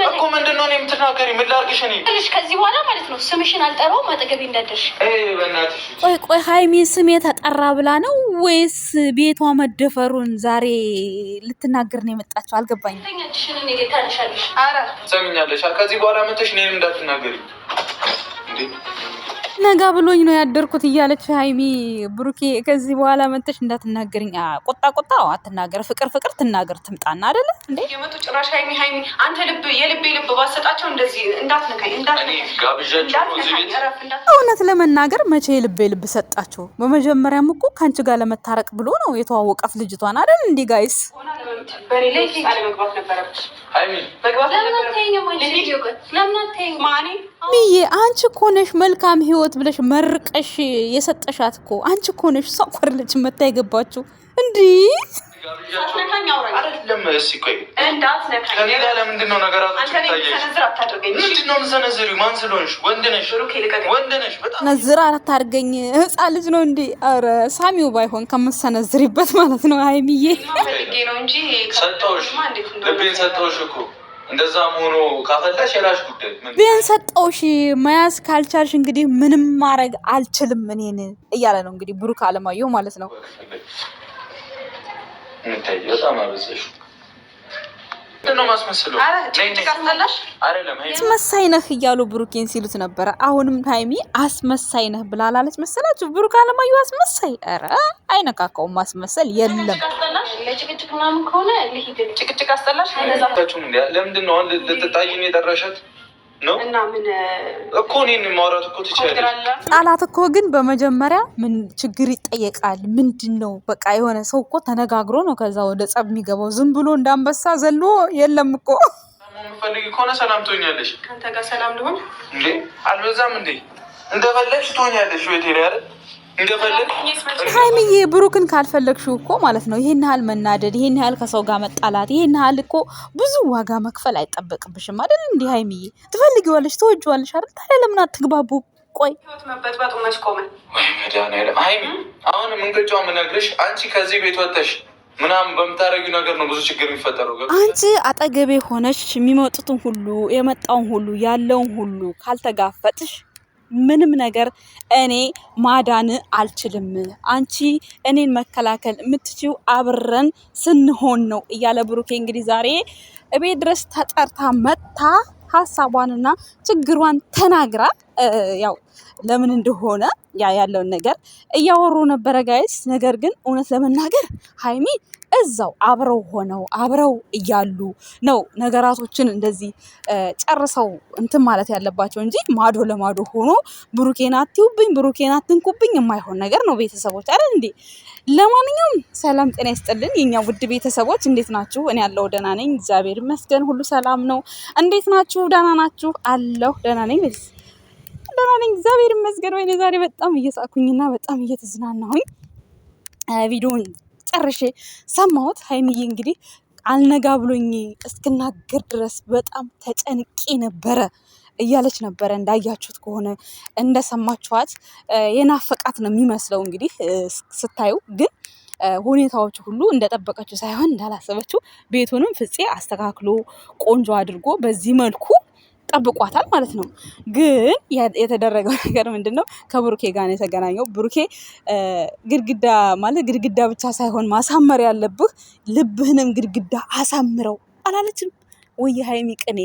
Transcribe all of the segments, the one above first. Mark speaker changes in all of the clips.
Speaker 1: እኮ ምንድነው ነው የምትናገሪው? ምን ላድርግሽ? እኔ ልጅ ከዚህ በኋላ ማለት ነው ስምሽን አልጠራውም፣ አጠገቤ እንዳደርሽ። በእናትሽ
Speaker 2: ቆይ ሀይሚ ስሜ ተጠራ ብላ ነው ወይስ ቤቷ መደፈሩን ዛሬ ልትናገር ነው የመጣችው? አልገባኝም።
Speaker 1: ሰሚኛለሽ? ከዚህ በኋላ መተሽ እኔንም እንዳትናገሪ
Speaker 2: ነጋ ብሎኝ ነው ያደርኩት እያለች ሀይሚ ብሩኬ ከዚህ በኋላ መተሽ እንዳትናገርኝ። ቁጣ አትናገር፣ ፍቅር ትናገር ትምጣና አይደለ እንዴ
Speaker 3: የመጡ ጭራሽ ሀይሚ አንተ የልቤ ልብ ባሰጣቸው እንደዚህ እንዳትነካኝ
Speaker 2: እውነት ለመናገር መቼ የልቤ ልብ ሰጣቸው? በመጀመሪያም እኮ ከአንቺ ጋር ለመታረቅ ብሎ ነው የተዋወቃት ልጅቷን አይደል እንዴ ጋይስ? ሚዬ አንቺ እኮ ነሽ መልካም ህይወት ብለሽ መርቀሽ የሰጠሻት እኮ አንቺ እኮ ነሽ። እሷ እኮ አይደለች መታ የገባችሁ እንዴ? ነዝር አታድርገኝ፣ ህፃን ልጅ ነው እንዴ? ኧረ ሳሚው ባይሆን ከምትሰነዝሪበት ማለት ነው። ሀይሚዬ
Speaker 1: ሰጠውሽ እኮ እንደዛ መሆኑ ካፈላሽ የራሽ ጉዳይ።
Speaker 2: ቢያን ሰጠውሽ መያዝ ካልቻልሽ እንግዲህ ምንም ማድረግ አልችልም እኔን እያለ ነው እንግዲህ ብሩክ አለማየሁ ማለት ነው።
Speaker 1: በጣም አበዛሽ።
Speaker 2: አስመሳይ ነህ እያሉ ብሩኬን ሲሉት ነበረ። አሁንም ሀይሚ አስመሳይ ነህ ብላላለች መሰላችሁ። ብሩክ አለማየሁ አስመሳይ፣ ኧረ አይነካካውም። ማስመሰል የለም።
Speaker 3: ለጭቅጭቅ ምናምን ከሆነ ጭቅጭቅ አስጠላሽ።
Speaker 1: ለምንድን ነው ልትጣይኝ የጠራሻት? ነው እና ምን እኮ እኔን ማውራት እኮ ትችላለሽ።
Speaker 2: ጣላት እኮ ግን በመጀመሪያ ምን ችግር ይጠየቃል? ምንድነው? በቃ የሆነ ሰው እኮ ተነጋግሮ ነው ከዛ ወደ ጸብ የሚገባው። ዝም ብሎ እንዳንበሳ ዘሎ የለም እኮ።
Speaker 1: ፈልጊ ከሆነ ሰላም ትሆኛለሽ።
Speaker 3: ካንተ ጋር ሰላም ልሆን
Speaker 1: እንዴ? አልበዛም እንዴ? እንደፈለግሽ ትሆኛለሽ። ወይቴ ላይ አይደል
Speaker 2: ሀይሚዬ ብሩክን ካልፈለግሽው እኮ ማለት ነው ይሄን ያህል መናደድ፣ ይሄን ያህል ከሰው ጋር መጣላት፣ ይሄን ያህል እኮ ብዙ ዋጋ መክፈል አይጠበቅብሽም አይደል? እንዴ ሀይሚዬ ትፈልጊዋለሽ፣ ትወጂዋለሽ አይደል? ታዲያ ለምን አትግባቡ? ቆይ
Speaker 3: መበጥበጡ መች ቆመ?
Speaker 1: ወይ መድኃኒዓለም ሀይሚ፣ አሁን ምንቅጫው ምነግርሽ አንቺ ከዚህ ቤት ወጥተሽ ምናምን በምታረጊው ነገር ነው ብዙ ችግር የሚፈጠረው።
Speaker 2: አንቺ አጠገቤ ሆነሽ የሚመጡትን ሁሉ የመጣውን ሁሉ ያለውን ሁሉ ካልተጋፈጥሽ ምንም ነገር እኔ ማዳን አልችልም። አንቺ እኔን መከላከል የምትችው አብረን ስንሆን ነው እያለ ብሩኬ እንግዲህ ዛሬ እቤት ድረስ ተጠርታ መጥታ ሀሳቧንና ችግሯን ተናግራ ያው ለምን እንደሆነ ያለውን ነገር እያወሩ ነበረ ጋይስ። ነገር ግን እውነት ለመናገር ሀይሚ እዛው አብረው ሆነው አብረው እያሉ ነው ነገራቶችን እንደዚህ ጨርሰው እንትን ማለት ያለባቸው እንጂ ማዶ ለማዶ ሆኖ ብሩኬን አትዩብኝ፣ ብሩኬን አትንኩብኝ የማይሆን ነገር ነው ቤተሰቦች አይደል እንዴ? ለማንኛውም ሰላም ጤና ይስጥልን የኛ ውድ ቤተሰቦች፣ እንዴት ናችሁ? እኔ ያለው ደህና ነኝ እግዚአብሔር ይመስገን፣ ሁሉ ሰላም ነው። እንዴት ናችሁ? ደህና ናችሁ? አለሁ ደህና ነኝ እግዚአብሔር ይመስገን። ወይኔ ዛሬ በጣም እየሳኩኝና በጣም እየተዝናናሁኝ ቪዲዮን ጨርሼ ሰማሁት። ሀይሚዬ እንግዲህ አልነጋ ብሎኝ እስክናገር ድረስ በጣም ተጨንቄ ነበረ እያለች ነበረ። እንዳያችሁት ከሆነ እንደሰማችኋት የናፈቃት ነው የሚመስለው እንግዲህ ስታዩ። ግን ሁኔታዎቹ ሁሉ እንደጠበቀችው ሳይሆን እንዳላሰበችው ቤቱንም ፍፄ አስተካክሎ ቆንጆ አድርጎ በዚህ መልኩ ጠብቋታል ማለት ነው። ግን የተደረገው ነገር ምንድን ነው? ከብሩኬ ጋር ነው የተገናኘው። ብሩኬ ግድግዳ ማለት ግድግዳ ብቻ ሳይሆን ማሳመር ያለብህ ልብህንም ግድግዳ አሳምረው አላለችም ወይ ሀይሚ? ቅኔ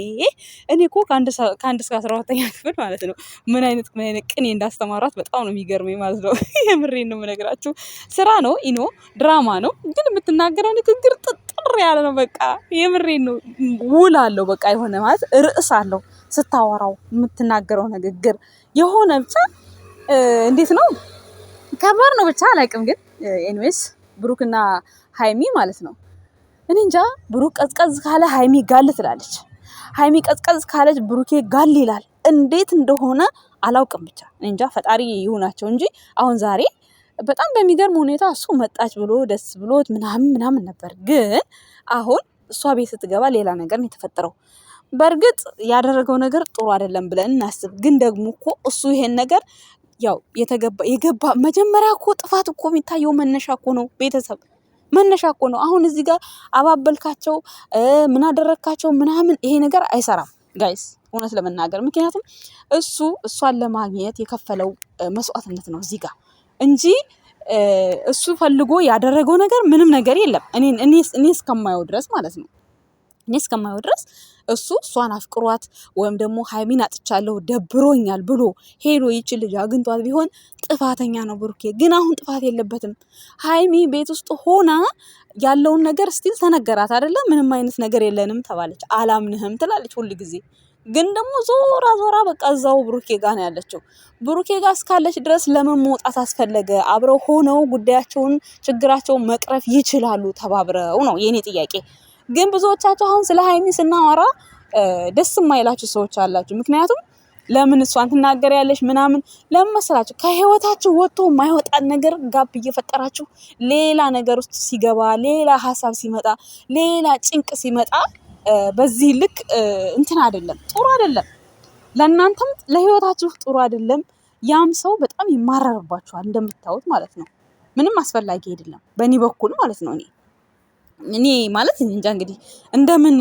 Speaker 2: እኔ እኮ ከአንድ እስከ 12ኛ ክፍል ማለት ነው ምን አይነት ቅኔ እንዳስተማሯት በጣም ነው የሚገርመኝ ማለት ነው። የምሬን ነው የምነግራችሁ። ስራ ነው ኢኖ ድራማ ነው፣ ግን የምትናገረው ንግግር ጥጥር ያለ ነው። በቃ የምሬን ነው። ውል አለው በቃ የሆነ ማለት ርዕስ አለው ስታወራው የምትናገረው ንግግር የሆነ ብቻ እንዴት ነው ከባድ ነው ብቻ አላውቅም። ግን ኤኒዌይስ ብሩክና ሀይሚ ማለት ነው እኔ እንጃ። ብሩክ ቀዝቀዝ ካለ ሀይሚ ጋል ትላለች፣ ሀይሚ ቀዝቀዝ ካለች ብሩኬ ጋል ይላል። እንዴት እንደሆነ አላውቅም። ብቻ እኔ እንጃ ፈጣሪ ይሁናቸው እንጂ አሁን ዛሬ በጣም በሚገርም ሁኔታ እሱ መጣች ብሎ ደስ ብሎት ምናምን ነበር። ግን አሁን እሷ ቤት ስትገባ ሌላ ነገር ነው የተፈጠረው። በእርግጥ ያደረገው ነገር ጥሩ አይደለም ብለን እናስብ። ግን ደግሞ እኮ እሱ ይሄን ነገር ያው የገባ መጀመሪያ እኮ ጥፋት እኮ የሚታየው መነሻ እኮ ነው። ቤተሰብ መነሻ እኮ ነው። አሁን እዚህ ጋር አባበልካቸው ምን አደረካቸው ምናምን ይሄ ነገር አይሰራም። ጋይስ እውነት ለመናገር ምክንያቱም እሷን ለማግኘት የከፈለው መስዋዕትነት ነው እዚህ ጋር እንጂ እሱ ፈልጎ ያደረገው ነገር ምንም ነገር የለም። እኔ እስከማየው ድረስ ማለት ነው። እኔ እስከማየው ድረስ እሷን አፍቅሯት ወይም ደግሞ ሀይሚን አጥቻለሁ ደብሮኛል ብሎ ሄዶ ይችል ልጅ አግኝቷት ቢሆን ጥፋተኛ ነው ብሩኬ። ግን አሁን ጥፋት የለበትም። ሀይሚ ቤት ውስጥ ሆና ያለውን ነገር ስቲል ተነገራት አይደለ? ምንም አይነት ነገር የለንም ተባለች። አላምንህም ትላለች ሁል ጊዜ። ግን ደግሞ ዞራ በቃ እዛው ብሩኬ ጋር ነው ያለችው። ብሩኬ ጋር እስካለች ድረስ ለምን መውጣት አስፈለገ? አብረው ሆነው ጉዳያቸውን ችግራቸውን መቅረፍ ይችላሉ ተባብረው ነው የኔ ጥያቄ። ግን ብዙዎቻችሁ አሁን ስለ ሀይሚ ስናወራ ደስ የማይላችሁ ሰዎች አላችሁ። ምክንያቱም ለምን እሷን ትናገሪያለሽ ምናምን ለምን መሰላችሁ? ከህይወታችሁ ወጥቶ የማይወጣን ነገር ጋብ እየፈጠራችሁ ሌላ ነገር ውስጥ ሲገባ፣ ሌላ ሀሳብ ሲመጣ፣ ሌላ ጭንቅ ሲመጣ በዚህ ልክ እንትን አይደለም፣ ጥሩ አይደለም። ለእናንተም ለህይወታችሁ ጥሩ አይደለም። ያም ሰው በጣም ይማረርባችኋል እንደምታዩት ማለት ነው። ምንም አስፈላጊ አይደለም በእኔ በኩል ማለት ነው። እኔ ማለት እንጃ እንግዲህ እንደምን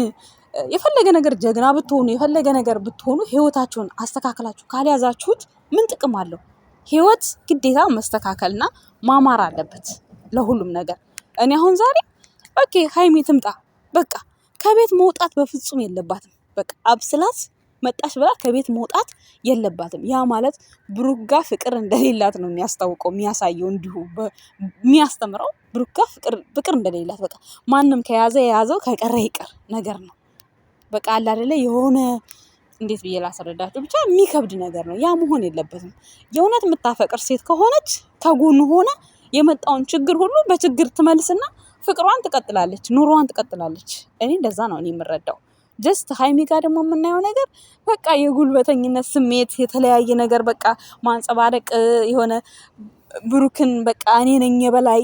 Speaker 2: የፈለገ ነገር ጀግና ብትሆኑ የፈለገ ነገር ብትሆኑ ህይወታችሁን አስተካክላችሁ ካልያዛችሁት ምን ጥቅም አለው? ህይወት ግዴታ መስተካከልና ማማር አለበት ለሁሉም ነገር። እኔ አሁን ዛሬ ኦኬ ሀይሚ ትምጣ በቃ ከቤት መውጣት በፍጹም የለባትም። በቃ አብስላት መጣሽ ብላ ከቤት መውጣት የለባትም። ያ ማለት ብሩክ ጋር ፍቅር እንደሌላት ነው የሚያስታውቀው፣ የሚያሳየው፣ እንዲሁ የሚያስተምረው ብሩክ ጋር ፍቅር እንደሌላት። በቃ ማንም ከያዘ የያዘው ከቀረ ይቅር ነገር ነው። በቃ አለ አይደለ የሆነ እንዴት ብዬ ላስረዳችሁ፣ ብቻ የሚከብድ ነገር ነው። ያ መሆን የለበትም። የእውነት የምታፈቅር ሴት ከሆነች ከጎኑ ሆነ የመጣውን ችግር ሁሉ በችግር ትመልስና ፍቅሯን ትቀጥላለች፣ ኑሮዋን ትቀጥላለች። እኔ እንደዛ ነው እኔ የምረዳው። ጀስት ሀይሚ ጋር ደግሞ የምናየው ነገር በቃ የጉልበተኝነት ስሜት፣ የተለያየ ነገር በቃ ማንጸባረቅ፣ የሆነ ብሩክን በቃ እኔ ነኝ የበላይ፣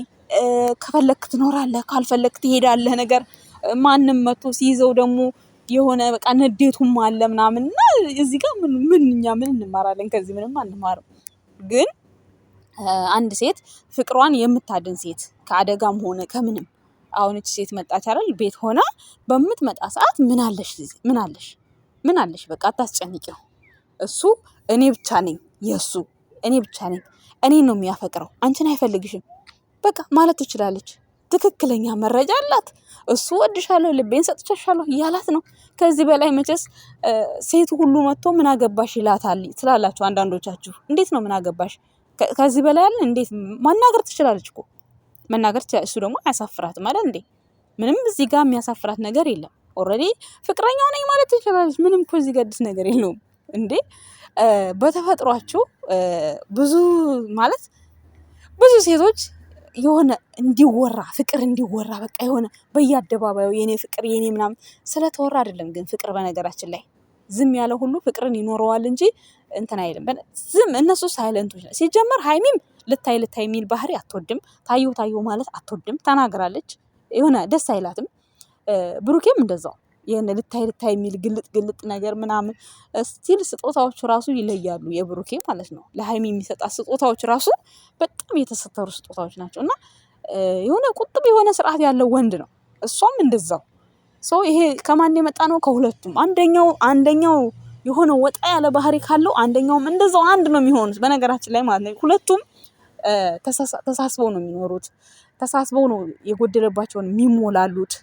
Speaker 2: ከፈለክ ትኖራለህ ካልፈለክ ትሄዳለህ ነገር። ማንም መቶ ሲይዘው ደግሞ የሆነ በቃ ንዴቱም አለ ምናምን እና እዚህ ጋር እኛ ምን እንማራለን? ከዚህ ምንም አንማርም። ግን አንድ ሴት ፍቅሯን የምታድን ሴት ከአደጋም ሆነ ከምንም አሁን እቺ ሴት መጣች አይደል? ቤት ሆና በምትመጣ ሰዓት ምን አለሽ በቃ አታስጨንቂው። እሱ እኔ ብቻ ነኝ የሱ እኔ ብቻ ነኝ፣ እኔን ነው የሚያፈቅረው፣ አንቺን አይፈልግሽም በቃ ማለት ትችላለች። ትክክለኛ መረጃ አላት። እሱ ወድሻለሁ፣ ልቤን ሰጥቼሻለሁ እያላት ነው። ከዚህ በላይ መቼስ ሴት ሁሉ መጥቶ ምን አገባሽ ይላታል ትላላችሁ አንዳንዶቻችሁ። እንዴት ነው ምን አገባሽ? ከዚህ በላይ አለ እንዴት? ማናገር ትችላለች እኮ መናገር ትችላለች። እሱ ደግሞ አያሳፍራትም ማለት እንዴ? ምንም እዚህ ጋር የሚያሳፍራት ነገር የለም። ኦልሬዲ ፍቅረኛው ነኝ ማለት ትችላለች። ምንም እኮ እዚህ ጋር አዲስ ነገር የለውም እንዴ። በተፈጥሯቸው ብዙ ሴቶች የሆነ እንዲወራ ፍቅር እንዲወራ በቃ የሆነ በየአደባባዩ የኔ ፍቅር የኔ ምናምን ስለተወራ አይደለም። ግን ፍቅር በነገራችን ላይ ዝም ያለ ሁሉ ፍቅርን ይኖረዋል እንጂ እንትን አይልም። ዝም እነሱ ሳይለንቶች ነው። ሲጀመር ሀይሚም ልታይ የሚል ባህሪ አትወድም። ታዩ ማለት አትወድም። ተናግራለች። የሆነ ደስ አይላትም። ብሩኬም እንደዛው የሆነ ልታይ የሚል ግልጥ ነገር ምናምን። ስቲል ስጦታዎች ራሱ ይለያሉ። የብሩኬ ማለት ነው ለሀይሚ የሚሰጣት ስጦታዎች ራሱ በጣም የተሰተሩ ስጦታዎች ናቸው። እና የሆነ ቁጥብ የሆነ ስርዓት ያለው ወንድ ነው። እሷም እንደዛው ሰው። ይሄ ከማን የመጣ ነው? ከሁለቱም። አንደኛው የሆነ ወጣ ያለ ባህሪ ካለው አንደኛውም እንደዛው አንድ ነው የሚሆኑት። በነገራችን ላይ ማለት ነው ሁለቱም ተሳስበው ነው የሚኖሩት። ተሳስበው ነው የጎደለባቸውን የሚሞላሉት፣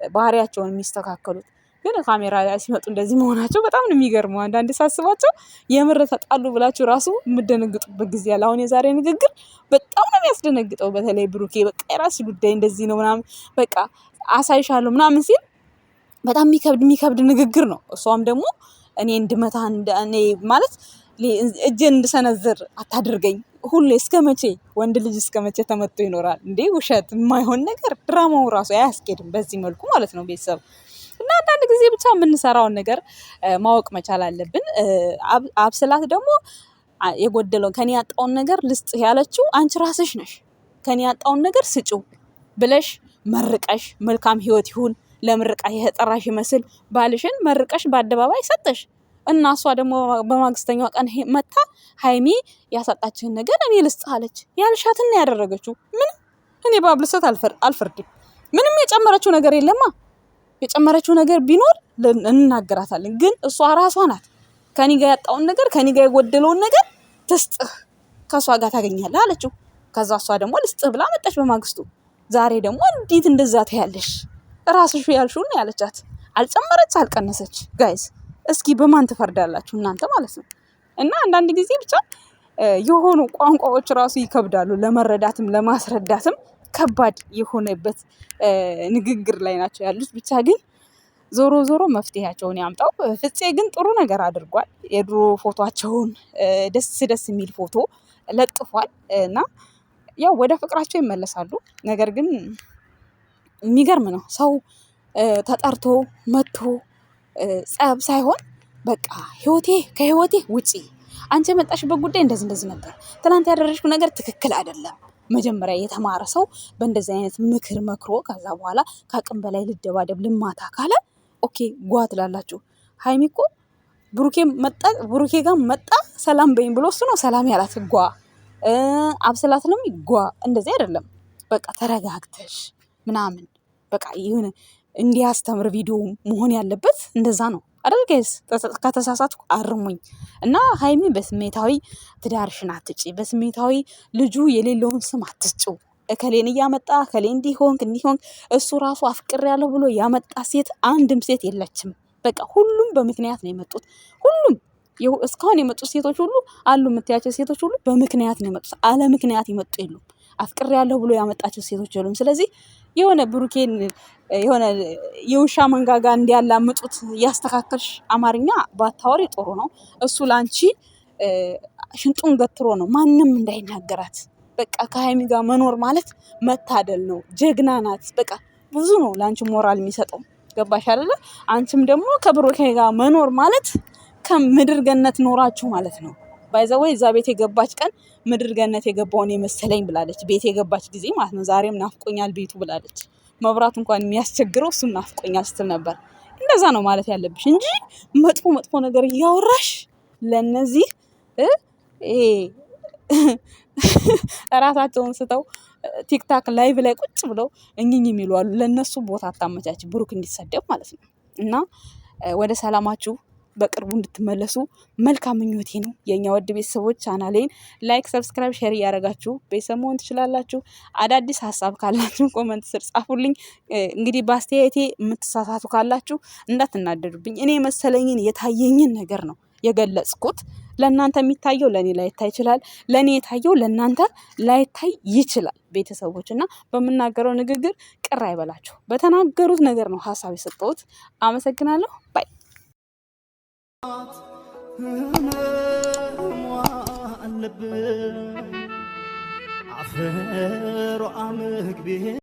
Speaker 2: ባህሪያቸውን የሚስተካከሉት። ግን ካሜራ ላይ ሲመጡ እንደዚህ መሆናቸው በጣም ነው የሚገርመው። አንዳንድ ሳስባቸው የምር ተጣሉ ብላችሁ ራሱ የምደነግጡበት ጊዜ ያለ። አሁን የዛሬ ንግግር በጣም ነው የሚያስደነግጠው። በተለይ ብሩኬ በቃ የራስ ጉዳይ እንደዚህ ነው ምናምን በቃ አሳይሻለሁ ምናምን ሲል በጣም የሚከብድ ንግግር ነው። እሷም ደግሞ እኔ እንድመታ እኔ ማለት እጄን እንድሰነዝር አታድርገኝ ሁሌ። እስከ መቼ ወንድ ልጅ እስከ መቼ ተመቶ ይኖራል እንዴ? ውሸት የማይሆን ነገር ድራማው ራሱ አያስኬድም በዚህ መልኩ ማለት ነው ቤተሰብ። እና አንዳንድ ጊዜ ብቻ የምንሰራውን ነገር ማወቅ መቻል አለብን። አብስላት ደግሞ የጎደለውን ከኔ ያጣውን ነገር ልስጥ ያለችው አንቺ ራስሽ ነሽ። ከኔ ያጣውን ነገር ስጪው ብለሽ መርቀሽ መልካም ህይወት ይሁን ለምርቃ የተጠራሽ ይመስል ባልሽን መርቀሽ በአደባባይ ሰጠሽ እና እሷ ደግሞ በማግስተኛው ቀን መታ ሀይሚ ያሳጣችህን ነገር እኔ ልስጥ አለች። ያልሻትን ነው ያደረገችው። ምንም እኔ ባብልሰት አልፈርድም። ምንም የጨመረችው ነገር የለማ። የጨመረችው ነገር ቢኖር እንናገራታለን። ግን እሷ ራሷ ናት ከኔ ጋር ያጣውን ነገር ከኔ ጋር የጎደለውን ነገር ትስጥህ ከሷ ጋር ታገኛለህ አለችው። ከዛ እሷ ደግሞ ልስጥህ ብላ መጣች በማግስቱ። ዛሬ ደግሞ እንዴት እንደዛ ታያለሽ? ራስሽ ያልሽው ነው ያለቻት። አልጨመረች አልቀነሰች። ጋይስ እስኪ በማን ትፈርዳላችሁ እናንተ ማለት ነው? እና አንዳንድ ጊዜ ብቻ የሆኑ ቋንቋዎች ራሱ ይከብዳሉ ለመረዳትም ለማስረዳትም ከባድ የሆነበት ንግግር ላይ ናቸው ያሉት። ብቻ ግን ዞሮ ዞሮ መፍትሄያቸውን ያምጣው። ፍፄ ግን ጥሩ ነገር አድርጓል። የድሮ ፎቶቸውን ደስ የሚል ፎቶ ለጥፏል እና ያው ወደ ፍቅራቸው ይመለሳሉ። ነገር ግን የሚገርም ነው ሰው ተጠርቶ መጥቶ ጸብ ሳይሆን በቃ ከህይወቴ ውጪ አንቺ የመጣሽበት ጉዳይ እንደዚህ ነበር፣ ትናንት ያደረግሽው ነገር ትክክል አይደለም። መጀመሪያ የተማረ ሰው በእንደዚህ አይነት ምክር መክሮ ከዛ በኋላ ከአቅም በላይ ልደባደብ ልማታ ካለ ኦኬ ጓ ትላላችሁ። ሀይሚ እኮ ብሩኬ ጋር መጣ ሰላም በይኝ ብሎ እሱ ነው ሰላም ያላት። ጓ አብስላትንም ጓ እንደዚህ አይደለም። በቃ ተረጋግተሽ ምናምን በቃ ይሁን እንዲያስተምር ቪዲዮ መሆን ያለበት እንደዛ ነው አይደል ጋይስ? ከተሳሳትኩ አርሙኝ። እና ሀይሚ በስሜታዊ ትዳርሽን አትጪ፣ በስሜታዊ ልጁ የሌለውን ስም አትስጪው። እከሌን እያመጣ እከሌ እንዲሆንክ እሱ ራሱ አፍቅሬያለሁ ብሎ ያመጣ ሴት አንድም ሴት የለችም። በቃ ሁሉም በምክንያት ነው የመጡት። ሁሉም እስካሁን የመጡት ሴቶች ሁሉ አሉ የምታያቸው ሴቶች ሁሉ በምክንያት ነው የመጡት። አለ ምክንያት የመጡ የሉም። አፍቅሬያለሁ ብሎ ያመጣቸው ሴቶች የሉም። ስለዚህ የሆነ ብሩኬን የሆነ የውሻ መንጋጋ እንዲያላምጡት እያስተካከልሽ አማርኛ ባታወሪ ጥሩ ነው። እሱ ላንቺ ሽንጡን ገትሮ ነው ማንም እንዳይናገራት። በቃ ከሀይሚ ጋር መኖር ማለት መታደል ነው። ጀግና ናት። በቃ ብዙ ነው ላንቺ ሞራል የሚሰጠው። ገባሽ አይደለ? አንቺም ደግሞ ከብሩኬ ጋር መኖር ማለት ከምድር ገነት ኖራችሁ ማለት ነው። ባይዘወይ እዛ ቤት የገባች ቀን ምድር ገነት የገባውን የመሰለኝ ብላለች። ቤት የገባች ጊዜ ማለት ነው። ዛሬም ናፍቆኛል ቤቱ ብላለች። መብራቱ እንኳን የሚያስቸግረው እሱን ናፍቆኛል ስትል ነበር። እንደዛ ነው ማለት ያለብሽ እንጂ መጥፎ ነገር እያወራሽ ለነዚህ ራሳቸውን ስተው ቲክታክ ላይቭ ላይ ቁጭ ብለው እኝኝ የሚሉ አሉ። ለነሱ ቦታ አታመቻች፣ ብሩክ እንዲሰደብ ማለት ነው። እና ወደ ሰላማችሁ በቅርቡ እንድትመለሱ መልካም ምኞቴ ነው። የኛ ወድ ቤተሰቦች ቻናሌን ላይክ፣ ሰብስክራይብ፣ ሼር እያደረጋችሁ ቤተሰብ መሆን ትችላላችሁ። አዳዲስ ሀሳብ ካላችሁ ኮመንት ስር ጻፉልኝ። እንግዲህ በአስተያየቴ የምትሳሳቱ ካላችሁ እንዳትናደዱብኝ። እኔ መሰለኝን የታየኝን ነገር ነው የገለጽኩት። ለእናንተ የሚታየው ለእኔ ላይታይ ይችላል። ለእኔ የታየው ለእናንተ ላይታይ ይችላል። ቤተሰቦች እና በምናገረው ንግግር ቅር አይበላችሁ። በተናገሩት ነገር ነው ሀሳብ የሰጠሁት። አመሰግናለሁ። ባይ አፈሯ ምግቤ